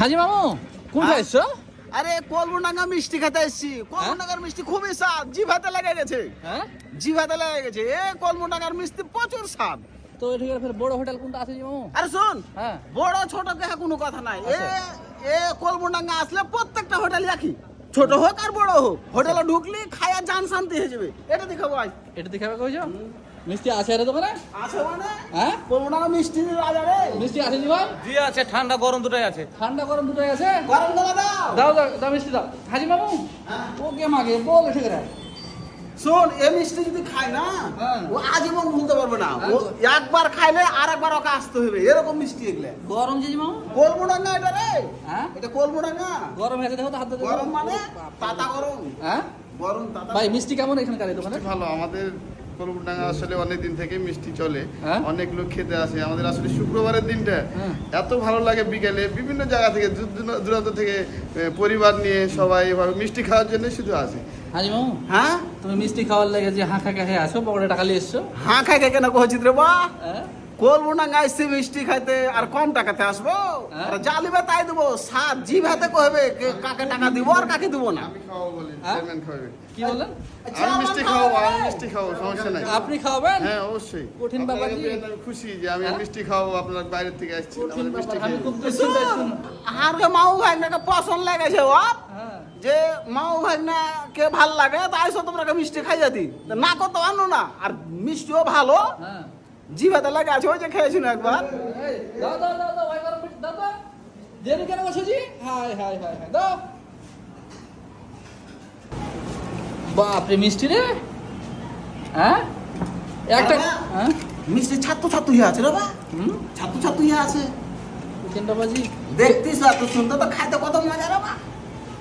হাজি মামু কোথায় এসছো? আরে কলমডাঙ্গা মিষ্টি খেতে এসেছি। কলমডাঙ্গার মিষ্টি খুবই স্বাদ, জিভাতে লেগে গেছে। হ্যাঁ জিভাতে লেগে গেছে। কলমডাঙ্গার মিষ্টি প্রচুর স্বাদ। তো ঠিক আছে, ফের বড় হোটেল কোনটা আছে জি মামু? আরে শোন, হ্যাঁ বড় ছোট দেখে কোনো কথা নাই। আচ্ছা। কলমডাঙ্গা আসলে প্রত্যেকটা হোটেল একই, ছোট হোক আর বড় হোক, হোটেলে ঢুকলি খায়া জান শান্তি হয়ে যাবে। এটা দেখো ভাই, এটা দেখাবে কইছো? মিষ্টি আছে এর দোকানে? আছে মানে হ্যাঁ কলমডাঙ্গা মিষ্টি রাজা রে। মিষ্টি আছে জি ভাই? জি আছে, ঠান্ডা গরম দুটাই আছে। ঠান্ডা গরম দুটোই আছে। গরম গলা দাও। দাও দাও দাও মিষ্টি দাও। হাজি মামু হ্যাঁ। ও কে মাগে বল ঠিক আছে। শোন, এই মিষ্টি যদি খায় না, হ্যাঁ। ও আজীবন ভুলতে পারবে না। ও একবার খাইলে আর একবার ওকে আসতে হবে, এরকম মিষ্টি এগুলো। গরম জি মামু? কলমডাঙ্গা এটা রে। হ্যাঁ এটা কলমডাঙ্গা। গরম আছে দেখো তো হাত দিয়ে। গরম মানে তাতা গরম। হ্যাঁ গরম তাতা। ভাই মিষ্টি কেমন এখানকার এই দোকানে? ভালো। আমাদের কলমডাঙ্গা আসলে অনেক দিন থেকে মিষ্টি চলে, হ্যাঁ? অনেক লোক খেতে আসে। আমাদের আসলে শুক্রবারের দিনটা হ্যাঁ। এত ভালো লাগে, বিকেলে বিভিন্ন জায়গা থেকে দূরান্ত থেকে পরিবার নিয়ে সবাই এভাবে মিষ্টি খাওয়ার জন্য শুধু আসে। হাজি মামু হ্যাঁ, তুমি মিষ্টি খাওয়ার লাগে যে হাঁ খা খেয়ে আসো, পকেটে টাকা নিয়ে এসছো? হ্যাঁ খাই কেন কহছিস রে বা? হ্যাঁ কলমডাঙ্গা আসছি মিষ্টি খাইতে, আর কম টাকাতে আসবো? হ্যাঁ। আর যা লিবে তাই দেবো। সাত জিভাতে কহবে কাকে টাকা দিব আর কাকে দিব না। আমি খাওয়াবো বলি, হ্যাঁ? চেয়ারম্যান খাওয়াবে। কি বললেন? আমি মিষ্টি খাওয়াবো, আমি মিষ্টি খাওয়াবো, সমস্যা নাই। আপনি খাওয়াবেন? হ্যাঁ অবশ্যই। কঠিন আপনারা ব্যাপার জি। পেয়ে আমি খুশি যে আমি হ্যাঁ? মিষ্টি খাওয়াবো, আপনার বাইরে থেকে আসছি, কঠিন আমাদের মিষ্টি ব্যাপার, আমি খেয়ে। খুব দুশ্চিন্তায় ছিলাম। আর কে মাও ভাগনাকে পছন্দ লেগেছে ও, হ্যাঁ যে মাও ভাগনা কে ভাল লাগে তাই সব তোমরা মিষ্টি খাই যাতি না, কত আনো না। আর মিষ্টিও ভালো, হ্যাঁ জিভাতে লাগে আছে। ওই যে খেয়েছি না একবার। এই, দাও দাও দাও দাও ভাই গরম মিষ্টি দাও দাও। দেরি কেন বসে জি? হাই হাই হাই হাই দাও। বাপরে মিষ্টি রে। হ্যাঁ একটা হ্যাঁ মিষ্টি ছাত্র ছাত্র ইয়ে আছে রে বা, হুম ছাত্র ছাত্র ইয়ে আছে। তিনটা বাজি দেখতিস এত সুন্দর, তো খাইতে কত মজা রে বা।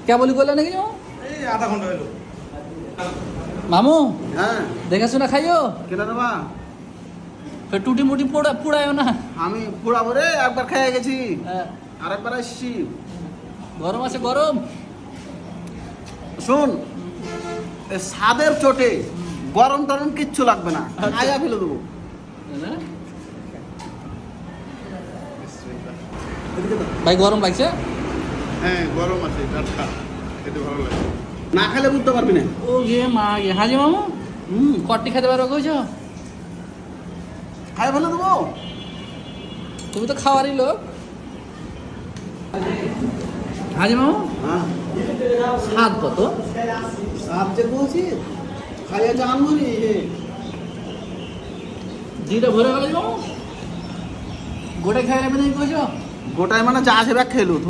কে বলি করলে নাকি মামু? এই আধা ঘন্টা হলো। মামু হ্যাঁ দেখে শুনে খাইও, কেন রে বা? ফের টুটি মুটি পুড়ায়ও না। আমি পুরাবো রে, একবার খেয়ে গেছি, হ্যাঁ, আর একবার আসছি। গরম আছে গরম। শোন, এই স্বাদের চোটে গরম টরম কিচ্ছু লাগবে না, খাইয়া ফেলে দেবো। হ্যাঁ? ভাই গরম লাগছে? হ্যাঁ গরম আছে, টাটকা, খেতে ভালো লাগে। না খেলে বুঝতে পারবি না। ও গে মা গে। হাজি মামু কট্টি খেতে পারবে কইছো? খাইয়া ফেলে দেবো। তুমি তো খাওয়ারই লোক। হাজি মামু হ্যাঁ, স্বাদ কত? সাপ যে বলছি খাইয়া জানবো নি। জিটা ভরে গেল মামু, গোটা খাই নেবে নাকি কইছো? গোটায় মানে যা আছে ব্যাগ খেলো।